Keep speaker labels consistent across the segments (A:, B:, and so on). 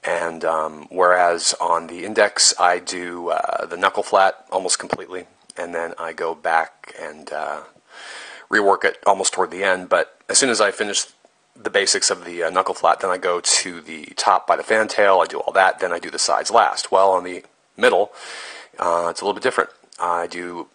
A: And whereas on the index, I do the knuckle flat almost completely, and then I go back and rework it almost toward the end. But as soon as I finish the basics of the knuckle flat, then I go to the top by the fantail, I do all that, then I do the sides last. Well, on the middle, it's a little bit different. I do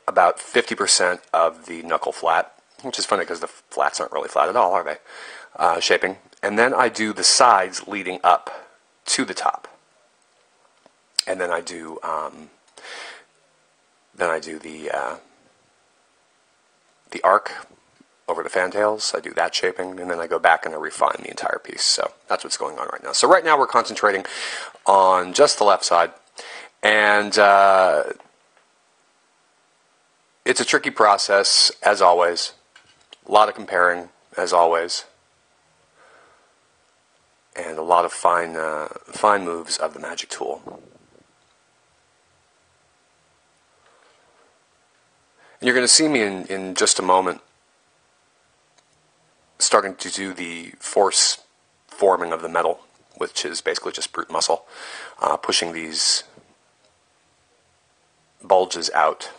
A: about 50% of the knuckle flat, which is funny because the flats aren't really flat at all, are they? Shaping. And then I do the sides leading up to the top. And then I do the arc over the fantails. I do that shaping, and then I go back and I refine the entire piece. So that's what's going on right now. So right now we're concentrating on just the left side, and it's a tricky process, as always. A lot of comparing, as always. And a lot of fine moves of the magic tool. And you're going to see me in just a moment starting to do the force forming of the metal, which is basically just brute muscle, pushing these bulges out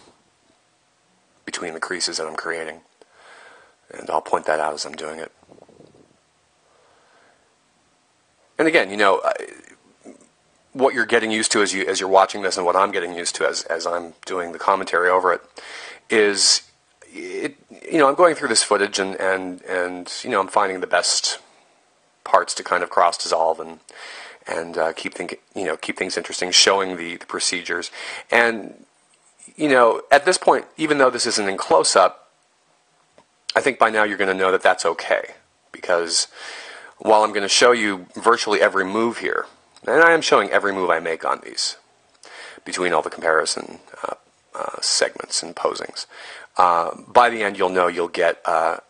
A: between the creases that I'm creating. And I'll point that out as I'm doing it. And again, you know, what you're getting used to as you're watching this, and what I'm getting used to as I'm doing the commentary over it, is I'm going through this footage and I'm finding the best parts to kind of cross dissolve and keep things interesting, showing the procedures. And at this point, even though this isn't in close up, I think by now you're going to know that that's okay, because while I'm going to show you virtually every move here, and I am showing every move I make on these, between all the comparison segments and posings, by the end you'll get that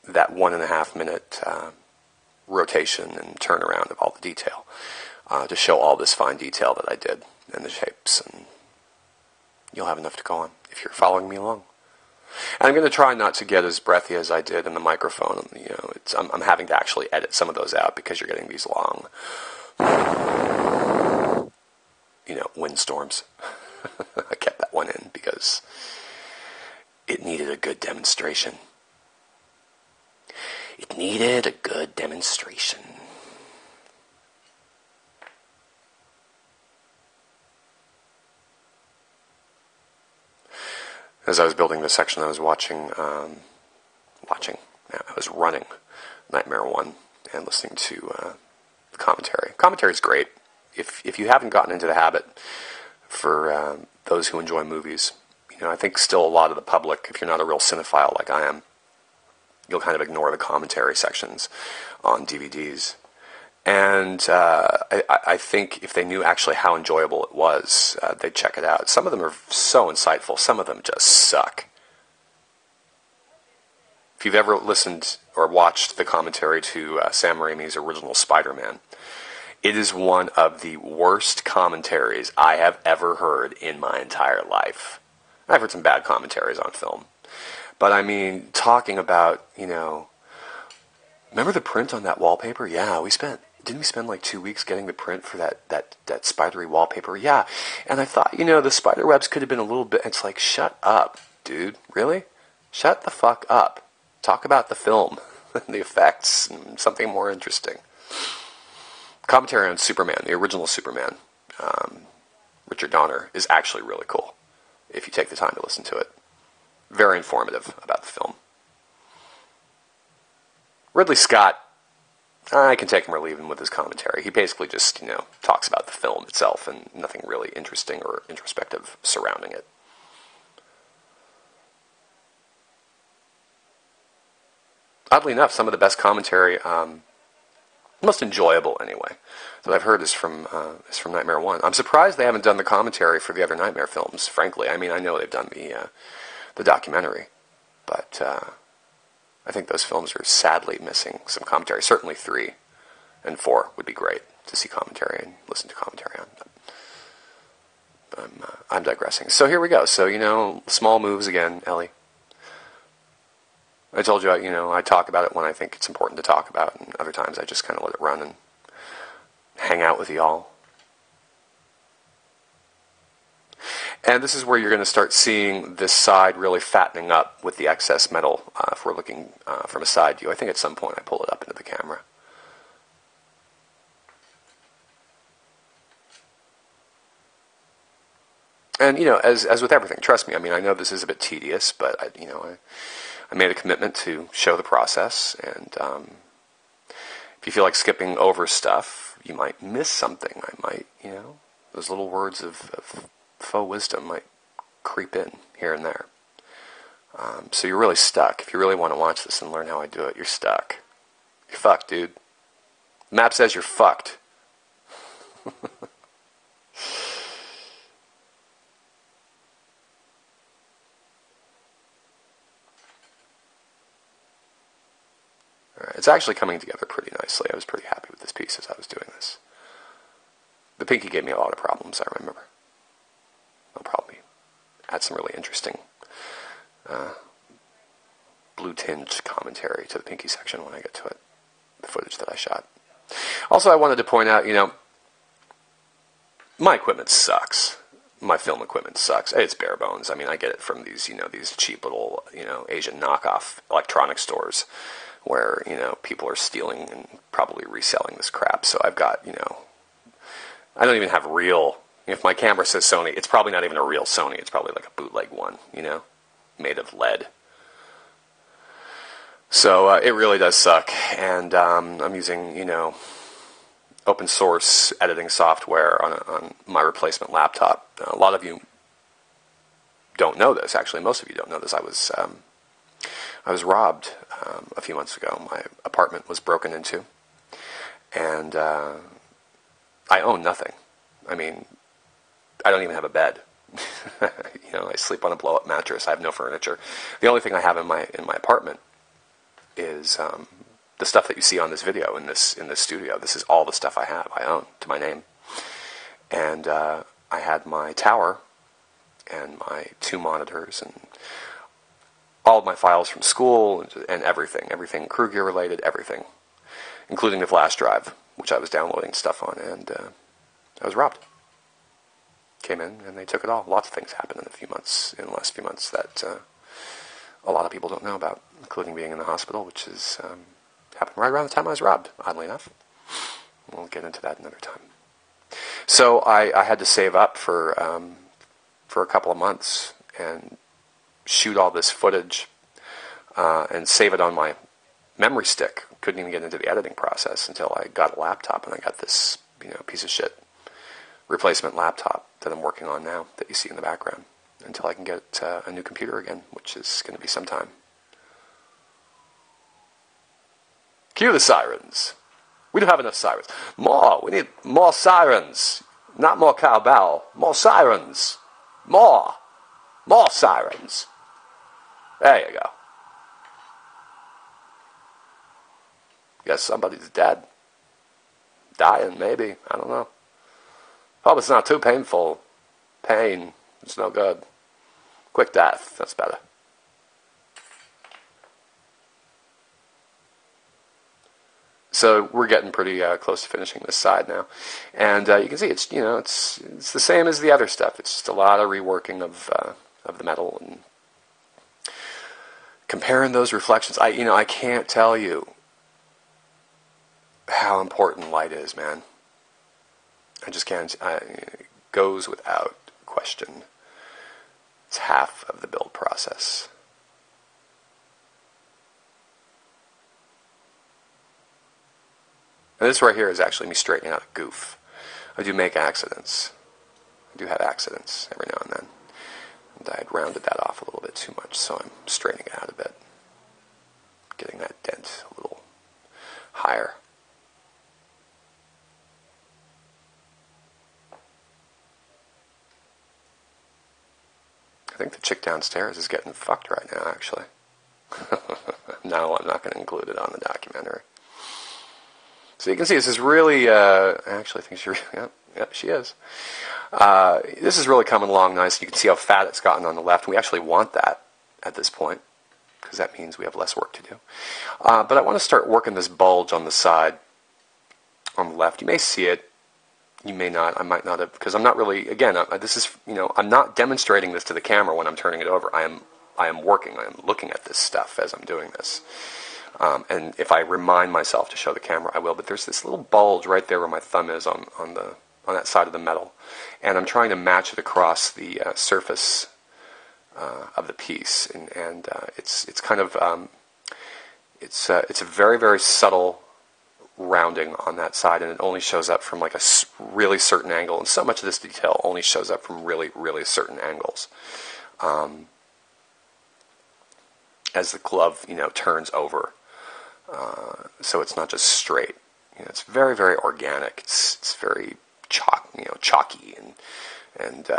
A: 1.5 minute rotation and turnaround of all the detail to show all this fine detail that I did and the shapes, and you'll have enough to go on if you're following me along. And I'm going to try not to get as breathy as I did in the microphone. I'm having to actually edit some of those out because you're getting these long, windstorms. I kept that one in because it needed a good demonstration. It needed a good demonstration. As I was building this section, I was I was running Nightmare 1 and listening to the commentary. Commentary is great. If you haven't gotten into the habit, for those who enjoy movies, I think still a lot of the public, if you're not a real cinephile like I am, you'll kind of ignore the commentary sections on DVDs. And I think if they knew actually how enjoyable it was, they'd check it out. Some of them are so insightful. Some of them just suck. If you've ever listened or watched the commentary to Sam Raimi's original Spider-Man, it is one of the worst commentaries I have ever heard in my entire life. I've heard some bad commentaries on film. But I mean, talking about, remember the print on that wallpaper? Yeah, didn't we spend like 2 weeks getting the print for that spidery wallpaper? Yeah. And I thought, the spider webs could have been a little bit. It's like, shut up, dude. Really? Shut the fuck up. Talk about the film and the effects and something more interesting. Commentary on Superman, the original Superman, Richard Donner, is actually really cool if you take the time to listen to it. Very informative about the film. Ridley Scott, I can take him or leave him with his commentary. He basically just, talks about the film itself and nothing really interesting or introspective surrounding it. Oddly enough, some of the best commentary, most enjoyable anyway, that I've heard is from Nightmare 1. I'm surprised they haven't done the commentary for the other Nightmare films, frankly. I mean, I know they've done the documentary, but I think those films are sadly missing some commentary. Certainly 3 and 4 would be great to see commentary and listen to commentary on. But I'm digressing. So here we go. So, small moves again, Ellie. I told you, I talk about it when I think it's important to talk about, and other times I just kind of let it run and hang out with y'all. And this is where you're going to start seeing this side really fattening up with the excess metal if we're looking from a side view. I think at some point I pull it up into the camera. And, you know, as with everything, trust me, I mean, I know this is a bit tedious, but, I made a commitment to show the process, and if you feel like skipping over stuff, you might miss something. I might, those little words of faux wisdom might creep in here and there. So you're really stuck. If you really want to watch this and learn how I do it, you're stuck. You're fucked, dude. The map says you're fucked. Alright, it's actually coming together pretty nicely. I was pretty happy with this piece as I was doing this. The pinky gave me a lot of problems, I remember. I'll probably add some really interesting blue-tinged commentary to the pinky section when I get to it, the footage that I shot. Also, I wanted to point out, my equipment sucks. My film equipment sucks. It's bare bones. I mean, I get it from these, these cheap little, Asian knockoff electronic stores where, people are stealing and probably reselling this crap. So I've got, I don't even have real. If my camera says Sony, it's probably not even a real Sony. It's probably like a bootleg one, made of lead. So it really does suck. And I'm using, open source editing software on my replacement laptop. A lot of you don't know this. Actually, most of you don't know this. I was robbed a few months ago. My apartment was broken into, and I own nothing. I mean, I don't even have a bed. I sleep on a blow-up mattress. I have no furniture. The only thing I have in my apartment is the stuff that you see on this video in this studio. This is all the stuff I have. I own to my name, and I had my tower and my 2 monitors and all of my files from school and everything crew gear related, everything, including the flash drive, which I was downloading stuff on, and I was robbed. Came in and they took it all. Lots of things happened in the last few months that a lot of people don't know about, including being in the hospital, which is happened right around the time I was robbed, oddly enough. We'll get into that another time. So I had to save up for a couple of months and shoot all this footage and save it on my memory stick. Couldn't even get into the editing process until I got a laptop, and I got this piece of shit replacement laptop that I'm working on now that you see in the background until I can get a new computer again, which is going to be some time. Cue the sirens. We don't have enough sirens. More. We need more sirens. Not more cowbell. More sirens. More. More sirens. There you go. Guess somebody's dead. Dying, maybe. I don't know. Hope it's not too painful. Pain. It's no good. Quick death. That's better. So we're getting pretty close to finishing this side now, and you can see it's it's the same as the other stuff. It's just a lot of reworking of the metal and comparing those reflections. I can't tell you how important light is, man. I just can't. It goes without question. It's half of the build process. And this right here is actually me straightening out a goof. I do make accidents. I do have accidents every now and then. And I had rounded that off a little bit too much, so I'm straightening it out a bit. Getting that dent a little higher. I think the chick downstairs is getting fucked right now, actually. No, I'm not going to include it on the documentary. So you can see this is really, I actually think she, yeah, she is. This is really coming along nice. You can see how fat it's gotten on the left. We actually want that at this point, because that means we have less work to do. But I want to start working this bulge on the side. on the left. You may see it. You may not. I might not have, because I'm not really, again, this is, I'm not demonstrating this to the camera when I'm turning it over. I am working. I am looking at this stuff as I'm doing this. And if I remind myself to show the camera, I will. But there's this little bulge right there where my thumb is on that side of the metal, and I'm trying to match it across the surface of the piece, and it's kind of it's a very, very subtle rounding on that side, and it only shows up from like a really certain angle, and so much of this detail only shows up from really, really certain angles. As the glove, turns over, so it's not just straight. It's very, very organic. It's very chalky and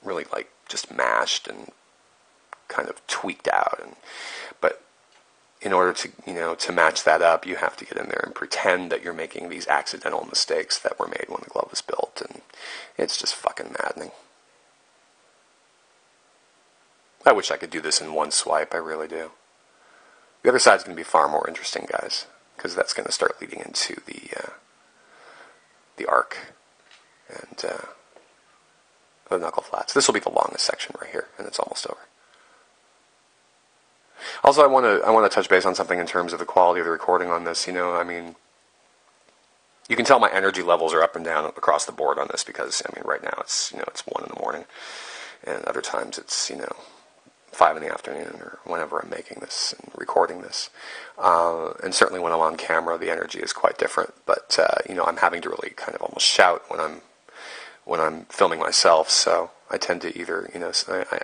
A: really like just mashed and kind of tweaked out. But in order to match that up, you have to get in there and pretend that you're making these accidental mistakes that were made when the glove was built, and it's just fucking maddening. I wish I could do this in one swipe, I really do. The other side's going to be far more interesting, guys, because that's going to start leading into the arc and the knuckle flats. This will be the longest section right here, and it's almost over. Also, I want to touch base on something in terms of the quality of the recording on this. I mean, you can tell my energy levels are up and down across the board on this because, I mean, right now it's it's 1 in the morning, and other times it's 5 in the afternoon or whenever I'm making this and recording this. And certainly when I'm on camera, the energy is quite different. But I'm having to really kind of almost shout when I'm filming myself. So I tend to either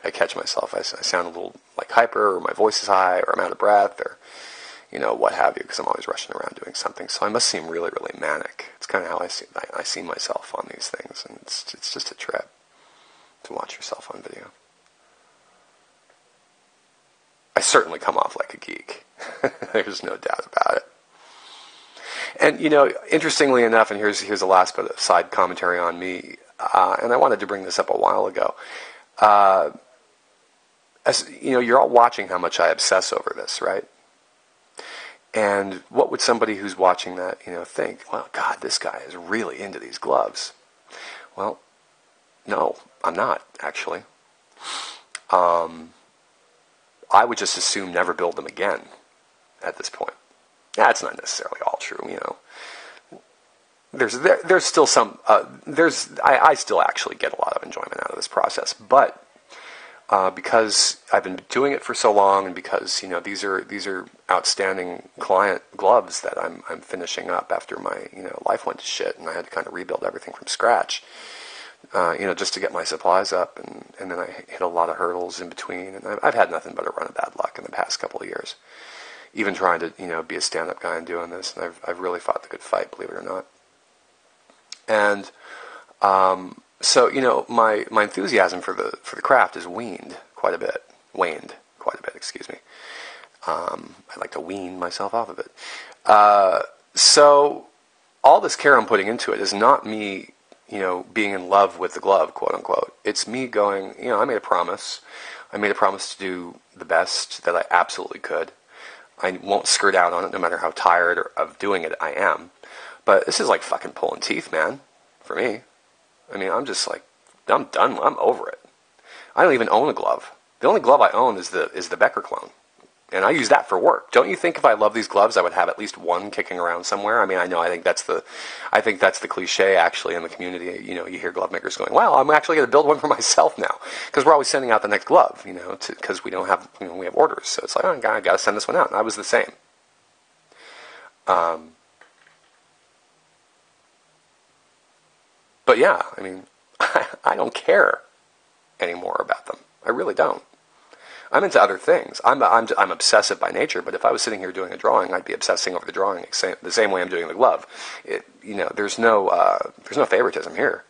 A: I catch myself. I sound a little like hyper, or my voice is high, or I'm out of breath, or what have you, because I'm always rushing around doing something. So I must seem really, really manic. It's kind of how I see myself on these things, and it's just a trip to watch yourself on video. I certainly come off like a geek. There's no doubt about it. And, interestingly enough, and here's the last bit of side commentary on me, and I wanted to bring this up a while ago. As you're all watching how much I obsess over this, right? And what would somebody who's watching that, think? Well, God, this guy is really into these gloves. Well, no, I'm not, actually. I would just assume never build them again at this point. That's not necessarily all true, There's still some, I still actually get a lot of enjoyment out of this process, but because I've been doing it for so long, and because these are outstanding client gloves that I'm finishing up after my life went to shit, and I had to kind of rebuild everything from scratch. Just to get my supplies up, and then I hit a lot of hurdles in between, and I've had nothing but a run of bad luck in the past couple of years. Even trying to be a stand-up guy and doing this, and I've really fought the good fight, believe it or not. And so my enthusiasm for the craft is waned quite a bit. Excuse me. I like to wean myself off of it. So all this care I'm putting into it is not me being in love with the glove, quote unquote. It's me going, I made a promise. I made a promise to do the best that I absolutely could. I won't skirt out on it no matter how tired of doing it I am. But this is like fucking pulling teeth, man, for me. I mean, I'm just like, I'm done. I'm over it. I don't even own a glove. The only glove I own is the Becker clone. And I use that for work. Don't you think if I love these gloves, I would have at least one kicking around somewhere? I mean, I think that's the cliche actually in the community. You hear glove makers going, "Well, I'm actually going to build one for myself now," because we're always sending out the next glove, because we don't have, we have orders. So it's like, oh, I got to send this one out. And I was the same. But yeah, I mean, I don't care anymore about them. I really don't. I'm into other things. I'm obsessive by nature, but if I was sitting here doing a drawing, I'd be obsessing over the drawing the same way I'm doing the glove. There's no favoritism here.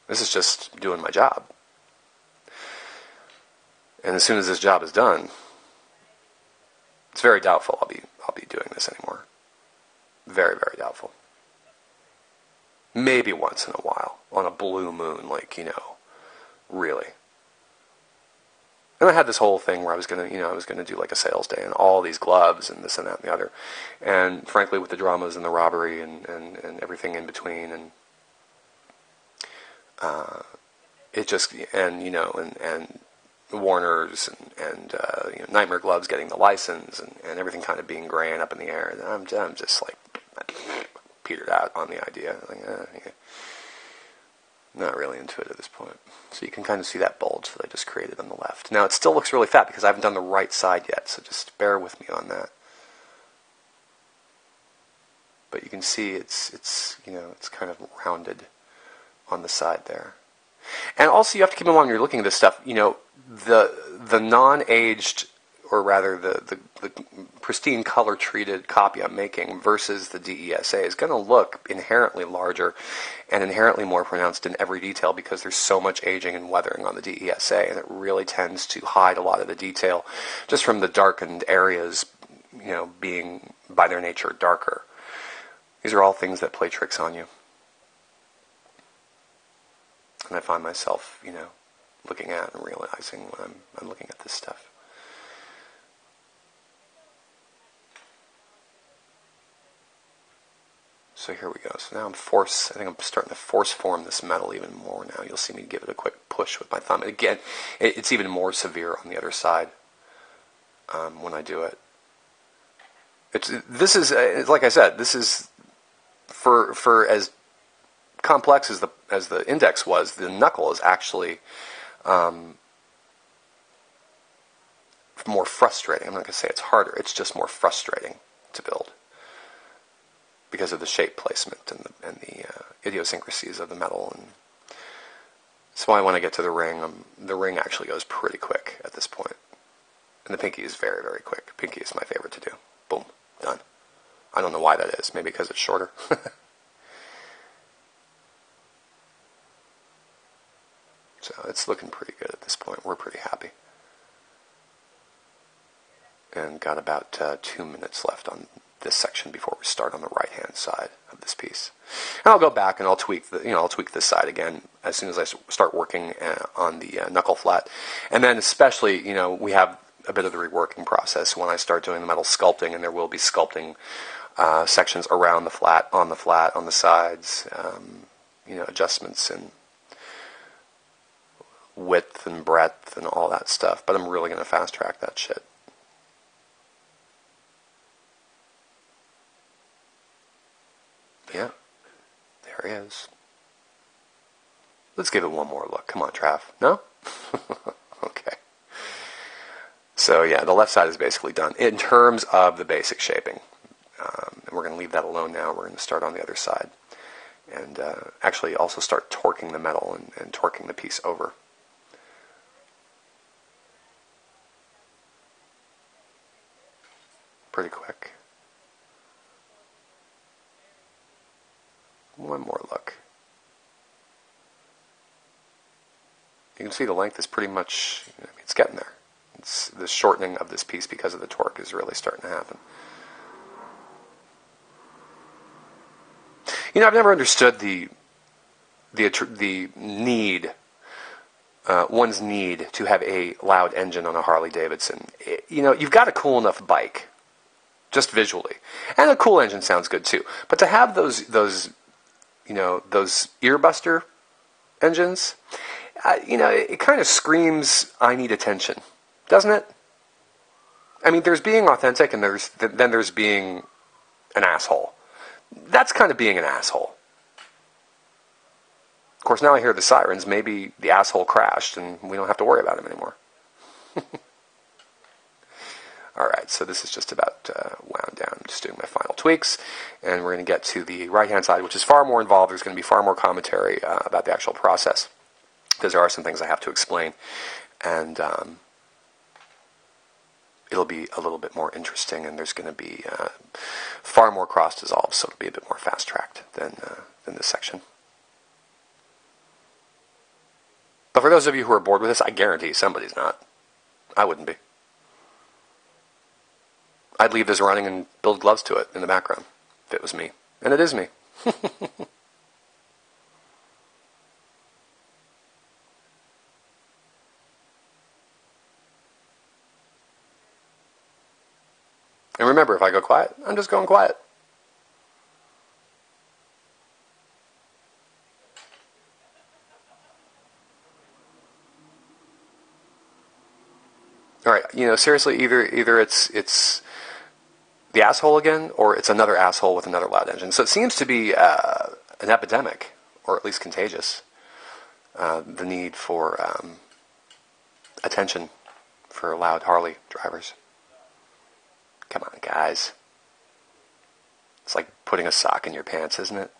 A: This is just doing my job. And as soon as this job is done, it's very doubtful I'll be doing this anymore. Very, very doubtful. Maybe once in a while, on a blue moon, really. And I had this whole thing where I was gonna do like a sales day and all these gloves and this and that and the other. And frankly, with the dramas and the robbery and everything in between, and it just and Warner's and Nightmare Gloves getting the license and everything kind of being gray and up in the air. And I'm just like petered out on the idea. Like, yeah. Not really into it at this point. So you can kind of see that bulge that I just created on the left. Now it still looks really fat because I haven't done the right side yet, so just bear with me on that. But you can see it's kind of rounded on the side there. And also you have to keep in mind when you're looking at this stuff, the non-aged, or rather the pristine color-treated copy I'm making versus the DESA is going to look inherently larger and inherently more pronounced in every detail because there's so much aging and weathering on the DESA, and it really tends to hide a lot of the detail just from the darkened areas, being by their nature darker. These are all things that play tricks on you. And I find myself, looking at and realizing when I'm looking at this stuff. So here we go. So now I think I'm starting to force form this metal even more now. You'll see me give it a quick push with my thumb. And again, it's even more severe on the other side when I do it. This is like I said, this is for as complex as the index was. The knuckle is actually more frustrating. I'm not going to say it's harder. It's just more frustrating to build because of the shape placement and the idiosyncrasies of the metal. And that's why when I get to the ring actually goes pretty quick at this point. And the pinky is very, very quick. Pinky is my favorite to do. Boom, done. I don't know why that is. Maybe because it's shorter. So it's looking pretty good at this point. We're pretty happy. And got about 2 minutes left on this section before we start on the right-hand side of this piece. And I'll go back and I'll tweak this side again as soon as I start working on the knuckle flat. And then especially, we have a bit of the reworking process when I start doing the metal sculpting, and there will be sculpting sections around the flat, on the sides, adjustments in width and breadth and all that stuff. But I'm really going to fast track that shit. Yeah, there he is. Let's give it one more look. Come on, Trav. No? Okay. So yeah, the left side is basically done in terms of the basic shaping. And we're going to leave that alone now. We're going to start on the other side. And actually also start torquing the metal and torquing the piece over. Pretty quick. One more look. You can see the length is pretty much, it's getting there. It's the shortening of this piece because of the torque is really starting to happen. I've never understood the need, one's need to have a loud engine on a Harley Davidson. You've got a cool enough bike, just visually, and a cool engine sounds good too. But to have those earbuster engines, it kind of screams, I need attention, doesn't it? I mean, there's being authentic, and then there's being an asshole. That's kind of being an asshole. Of course, now I hear the sirens. Maybe the asshole crashed, and we don't have to worry about him anymore. All right, so this is just about wound down. I'm just doing my final tweaks, and we're going to get to the right-hand side, which is far more involved. There's going to be far more commentary about the actual process, because there are some things I have to explain, and it'll be a little bit more interesting, and there's going to be far more cross-dissolves, so it'll be a bit more fast-tracked than this section. But for those of you who are bored with this, I guarantee somebody's not. I wouldn't be. I'd leave this running and build gloves to it in the background, if it was me. And it is me. And remember, if I go quiet, I'm just going quiet. All right, seriously, either it's the asshole again, or it's another asshole with another loud engine. So it seems to be an epidemic, or at least contagious. The need for attention for loud Harley drivers. Come on, guys. It's like putting a sock in your pants, isn't it?